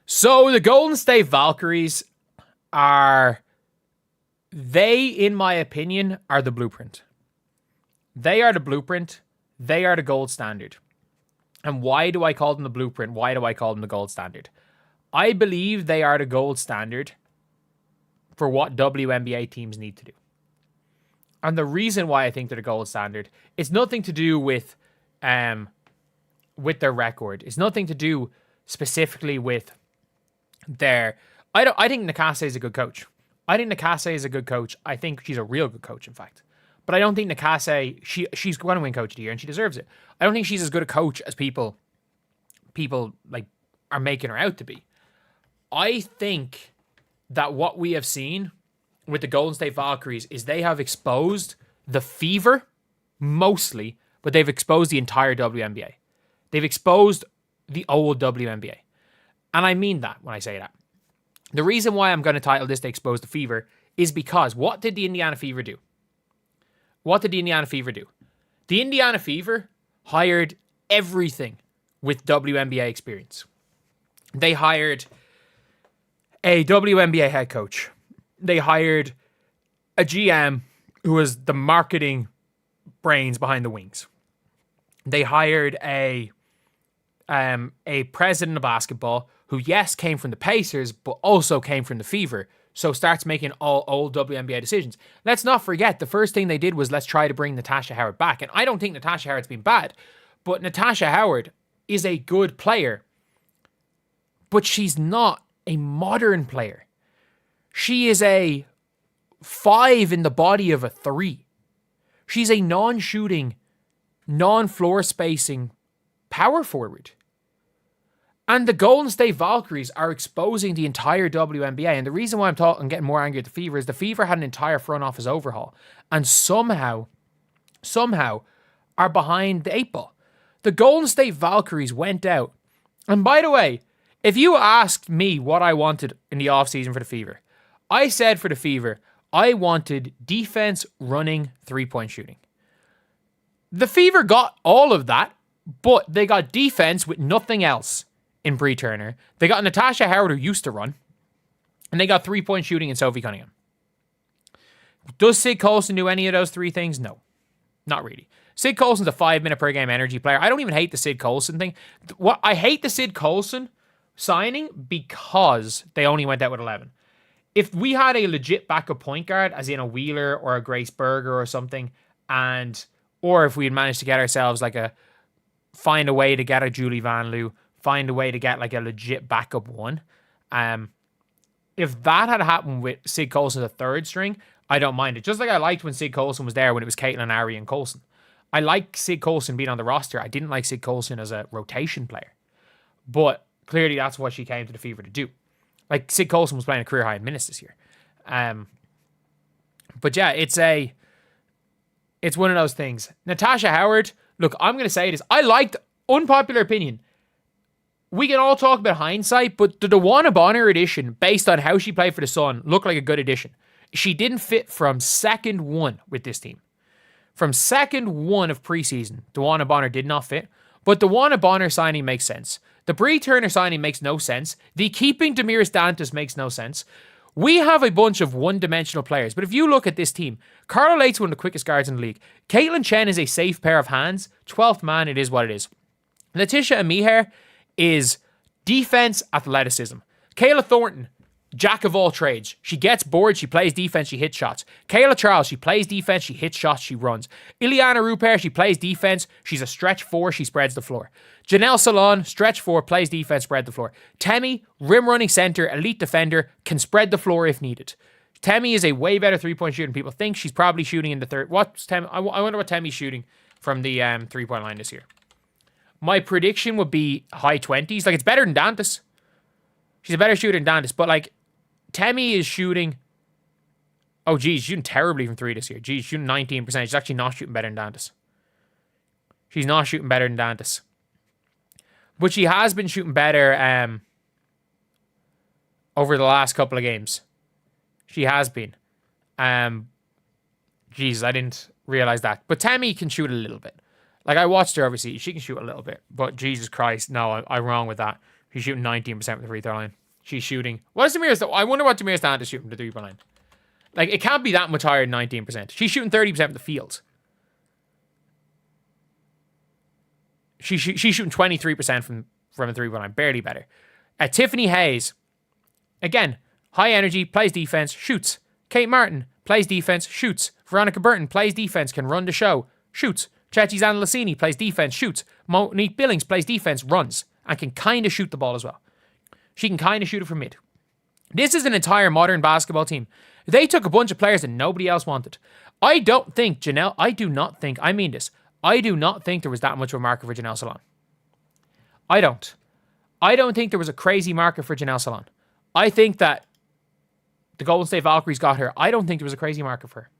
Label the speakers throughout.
Speaker 1: So the Golden State Valkyries in my opinion, are the blueprint. They are the blueprint. They are the gold standard. And why do I call them the blueprint? Why do I call them the gold standard? I believe they are the gold standard for what WNBA teams need to do. And the reason why I think they're the gold standard, it's nothing to do with their record. It's nothing to do specifically with their... I think Nakase is a good coach. I think she's a real good coach, in fact. But I don't think Nakase, she's going to win Coach of the Year, and she deserves it. I don't think she's as good a coach as people like are making her out to be. I think that what we have seen with the Golden State Valkyries is they have exposed the fever, mostly, but they've exposed the entire WNBA. They've exposed the old WNBA. And I mean that when I say that. The reason why I'm going to title this They Exposed the Fever is because what did the Indiana Fever do? The Indiana Fever hired everything with WNBA experience. They hired a WNBA head coach. They hired a GM who was the marketing brains behind the Wings. They hired a president of basketball who, yes, came from the Pacers, but also came from the Fever. So starts making all old WNBA decisions. Let's not forget, the first thing they did was let's try to bring Natasha Howard back. And I don't think Natasha Howard's been bad, but Natasha Howard is a good player. But she's not a modern player. She is a 5 in the body of a 3. She's a non-shooting, non-floor spacing power forward. And the Golden State Valkyries are exposing the entire WNBA. And the reason why I'm getting more angry at the Fever is the Fever had an entire front office overhaul and somehow are behind the 8 ball. The Golden State Valkyries went out. And by the way, if you asked me what I wanted in the offseason for the Fever, I said for the Fever, I wanted defense, running, 3-point shooting. The Fever got all of that, but they got defense with nothing else. In Bree Turner, they got Natasha Howard, who used to run, and they got 3-point shooting in Sophie Cunningham. Does Sid Colson do any of those 3 things? No, not really. Sid Colson's a 5-minute per game energy player. I don't even hate the Sid Colson thing. I hate the Sid Colson signing because they only went out with 11. If we had a legit backup point guard, as in a Wheeler or a Grace Berger or something, or if we had managed to get ourselves find a way to get a Julie Van Loo, find a way to get a legit backup one. If that had happened with Sid Colson as a 3rd string, I don't mind it. Just like I liked when Sid Colson was there when it was Caitlin, Ari, and Colson. I like Sid Colson being on the roster. I didn't like Sid Colson as a rotation player. But clearly that's what she came to the Fever to do. Sid Colson was playing a career high in minutes this year. But yeah, it's one of those things. Natasha Howard, look, I'm going to say this. I liked, unpopular opinion, we can all talk about hindsight, but the DeWanna Bonner edition, based on how she played for the Sun, looked like a good addition. She didn't fit from second 1 with this team. From second 1 of preseason, DeWanna Bonner did not fit, but the DeWanna Bonner signing makes sense. The Bree Turner signing makes no sense. The keeping Demiris Dantas makes no sense. We have a bunch of one-dimensional players, but if you look at this team, Carla Late's one of the quickest guards in the league. Caitlin Chen is a safe pair of hands. 12th man, it is what it is. Letitia Amiher is defense, athleticism. Kayla Thornton, jack of all trades. She gets bored, she plays defense, she hits shots. Kayla Charles, she plays defense, she hits shots, she runs. Ileana Rupert, she plays defense, she's a stretch 4, she spreads the floor. Janelle Salon, stretch 4, plays defense, spread the floor. Temi, rim running center, elite defender, can spread the floor if needed. Temi is a way better 3-point shooter than people think. She's probably shooting in the third. What's Temi? I wonder what Temi's shooting from the 3-point line this year. My prediction would be high 20s. It's better than Dantas. She's a better shooter than Dantas. But, Temi is shooting... Oh, geez, shooting terribly from 3 this year. Geez, shooting 19%. She's actually not shooting better than Dantas. She's not shooting better than Dantas. But she has been shooting better over the last couple of games. She has been. Jesus, I didn't realize that. But Temi can shoot a little bit. I watched her, obviously. She can shoot a little bit. But Jesus Christ, no, I'm wrong with that. She's shooting 19% from the free throw line. She's shooting. What is Damiris? I wonder what Damiris Dant is shooting from the 3-point line. Like, it can't be that much higher than 19%. She's shooting 30% from the field. She's shooting 23% from a 3-point line. Barely better. Tiffany Hayes. Again, high energy, plays defense, shoots. Kate Martin plays defense, shoots. Veronica Burton plays defense, can run the show, shoots. Chechi Zandalasini plays defense, shoots. Monique Billings plays defense, runs, and can kind of shoot the ball as well. She can kind of shoot it from mid. This is an entire modern basketball team. They took a bunch of players that nobody else wanted. I do not think there was that much of a market for Janelle Salon. I don't think there was a crazy market for Janelle Salon. I think that the Golden State Valkyries got her. I don't think there was a crazy market for her.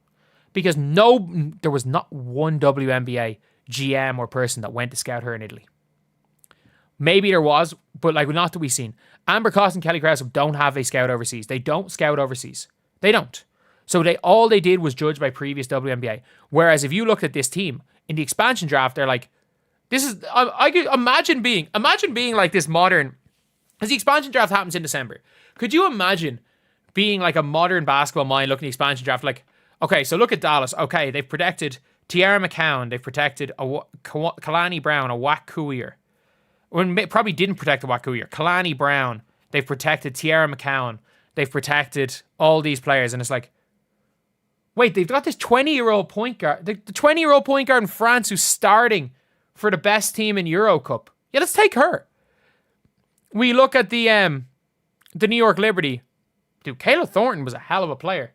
Speaker 1: Because there was not one WNBA GM or person that went to scout her in Italy. Maybe there was, but like not that we've seen. Amber Cost and Kelly Krause don't have a scout overseas. They don't scout overseas. They don't. So all they did was judge by previous WNBA. Whereas if you look at this team in the expansion draft, they're like, this is, I could imagine being like this modern, as the expansion draft happens in December. Could you imagine being like a modern basketball mind looking at the expansion draft? Like, okay, so look at Dallas. Okay, they've protected Tiara McCown. They've protected Kalani Brown, a Wack Couier. Probably didn't protect a Wack Couier. Kalani Brown. They've protected Tiara McCown. They've protected all these players. And it's like, wait, they've got this 20-year-old point guard. The 20-year-old point guard in France who's starting for the best team in Euro Cup. Yeah, let's take her. We look at the New York Liberty. Dude, Kayla Thornton was a hell of a player.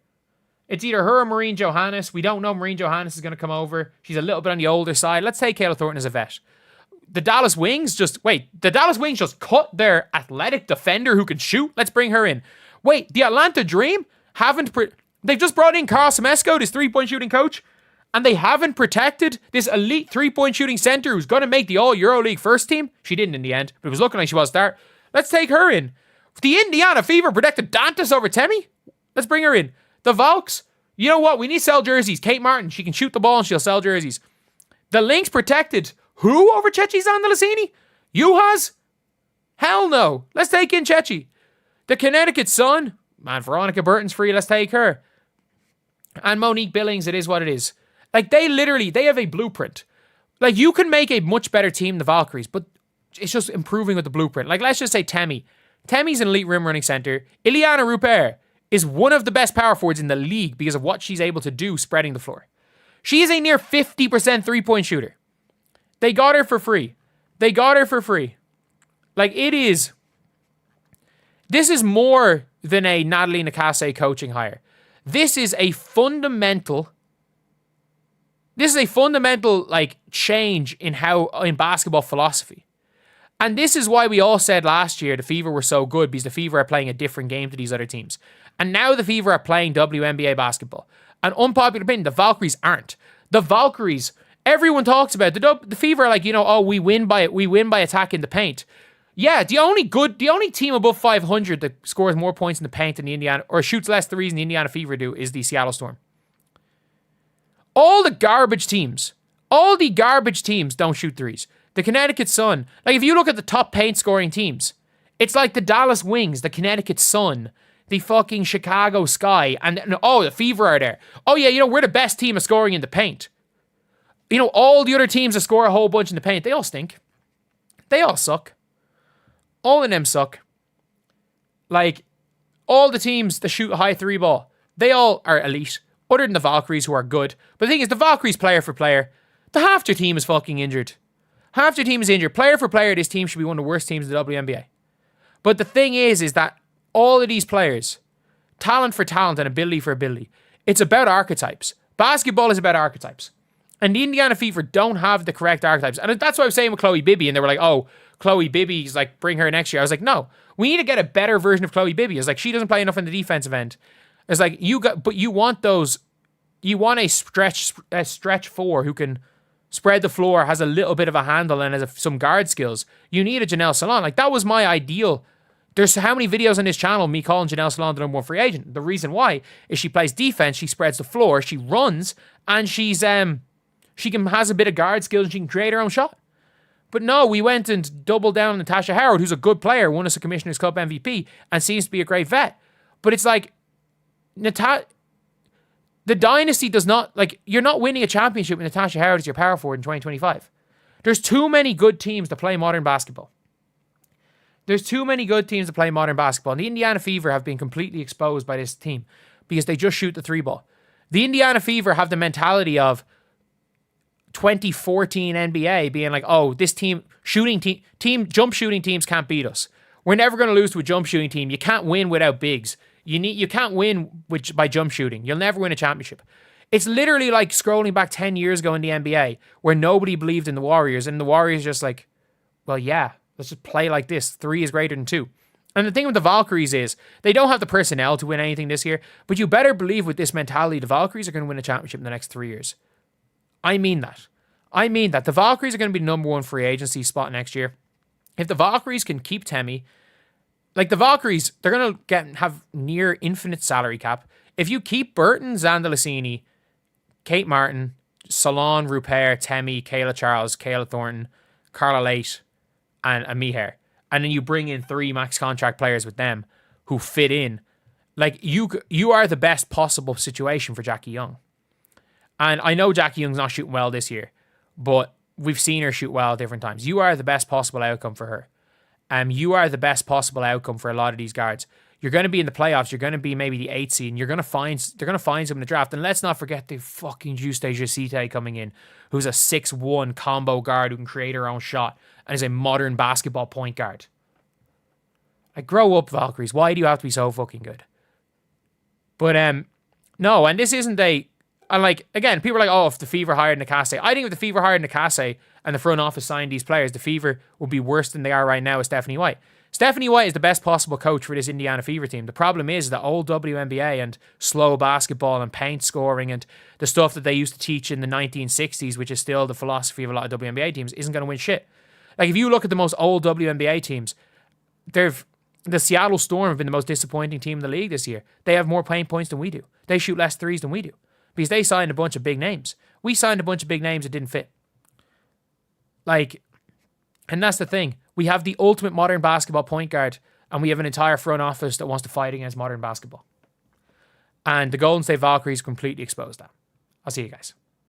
Speaker 1: It's either her or Maureen Johannes. We don't know Maureen Johannes is going to come over. She's a little bit on the older side. Let's take Kayla Thornton as a vet. The Dallas Wings just cut their athletic defender who can shoot. Let's bring her in. Wait, the Atlanta Dream they've just brought in Carl Semesco, this 3-point shooting coach, and they haven't protected this elite 3-point shooting center who's going to make the All EuroLeague first team. She didn't in the end, but it was looking like she was start. Let's take her in. The Indiana Fever protected Dantas over Temi. Let's bring her in. The Valks, you know what? We need to sell jerseys. Kate Martin, she can shoot the ball and she'll sell jerseys. The Lynx protected who over Chechi Zandalasini? Juhas? Hell no. Let's take in Chechi. The Connecticut Sun, man, Veronica Burton's free. Let's take her. And Monique Billings, it is what it is. Like, they have a blueprint. Like, you can make a much better team than the Valkyries, but it's just improving with the blueprint. Like, let's just say Temi. Temi's an elite rim running center. Ileana Rupert is one of the best power forwards in the league because of what she's able to do spreading the floor. She is a near 50% 3-point shooter. They got her for free. Like, this is more than a Natalie Nakase coaching hire. This is a fundamental like change in basketball philosophy. And this is why we all said last year the Fever were so good, because the Fever are playing a different game to these other teams. And now the Fever are playing WNBA basketball. An unpopular opinion, the Valkyries aren't. The Valkyries, everyone talks about the Fever are like, we win by attacking the paint. Yeah, the only team above 500 that scores more points in the paint than the Indiana, or shoots less threes than the Indiana Fever do, is the Seattle Storm. All the garbage teams don't shoot threes. The Connecticut Sun, like if you look at the top paint scoring teams, it's like the Dallas Wings, the Connecticut Sun, the fucking Chicago Sky, and the Fever are there. Oh yeah, we're the best team of scoring in the paint. All the other teams that score a whole bunch in the paint, they all stink. They all suck. All of them suck. Like, all the teams that shoot a high 3 ball, they all are elite, other than the Valkyries, who are good. But the thing is, the Valkyries, player for player, half their team is fucking injured. Half their team is injured. Player for player, this team should be one of the worst teams in the WNBA. But the thing is that all of these players, talent for talent and ability for ability, it's about archetypes. Basketball is about archetypes. And the Indiana Fever don't have the correct archetypes. And that's what I was saying with Chloe Bibby. And they were like, oh, Chloe Bibby's like, bring her next year. I was like, no, we need to get a better version of Chloe Bibby. It's like, she doesn't play enough in the defensive end. It's like, you want a stretch 4 who can spread the floor, has a little bit of a handle and has some guard skills. You need a Janelle Salon. Like, that was my ideal. There's how many videos on this channel me calling Janelle Salon the number 1 free agent. The reason why is she plays defense, she spreads the floor, she runs, and she has a bit of guard skills and she can create her own shot. But no, we went and doubled down on Natasha Howard, who's a good player, won us a Commissioner's Cup MVP, and seems to be a great vet. But it's like, the dynasty does not, like, you're not winning a championship with Natasha Howard as your power forward in 2025. There's too many good teams to play modern basketball. And the Indiana Fever have been completely exposed by this team because they just shoot the 3-ball. The Indiana Fever have the mentality of 2014 NBA being like, oh, this jump shooting teams can't beat us. We're never going to lose to a jump shooting team. You can't win without bigs. You can't win by jump shooting. You'll never win a championship. It's literally like scrolling back 10 years ago in the NBA where nobody believed in the Warriors, and the Warriors just like, well, yeah, let's just play like this. 3 is greater than 2. And the thing with the Valkyries is they don't have the personnel to win anything this year, but you better believe with this mentality, the Valkyries are going to win a championship in the next 3 years. I mean that. The Valkyries are going to be the number 1 free agency spot next year. If the Valkyries can keep Temi, like the Valkyries, they're going to have near infinite salary cap. If you keep Burton, Zandalasini, Kate Martin, Salon, Rupert, Temi, Kayla Charles, Kayla Thornton, Carla Late, and Miher, and then you bring in 3 max contract players with them who fit in, like you are the best possible situation for Jackie Young. And I know Jackie Young's not shooting well this year, but we've seen her shoot well at different times. You are the best possible outcome for her. You are the best possible outcome for a lot of these guards. You're going to be in the playoffs. You're going to be maybe the 8th seed. And they're going to find some in the draft. And let's not forget the fucking Juste Jacite coming in, who's a 6'1" combo guard who can create her own shot and is a modern basketball point guard. Like, grow up, Valkyries. Why do you have to be so fucking good? But no, and this isn't and like, again, people are like, oh, if the Fever hired Nakase. I think if the Fever hired Nakase and the front office signed these players, the Fever would be worse than they are right now with Stephanie White. Stephanie White is the best possible coach for this Indiana Fever team. The problem is that old WNBA and slow basketball and paint scoring and the stuff that they used to teach in the 1960s, which is still the philosophy of a lot of WNBA teams, isn't going to win shit. Like, if you look at the most old WNBA teams, the Seattle Storm have been the most disappointing team in the league this year. They have more paint points than we do. They shoot less threes than we do because they signed a bunch of big names. We signed a bunch of big names that didn't fit. Like, and that's the thing. We have the ultimate modern basketball point guard, and we have an entire front office that wants to fight against modern basketball. And the Golden State Valkyries completely exposed that. I'll see you guys.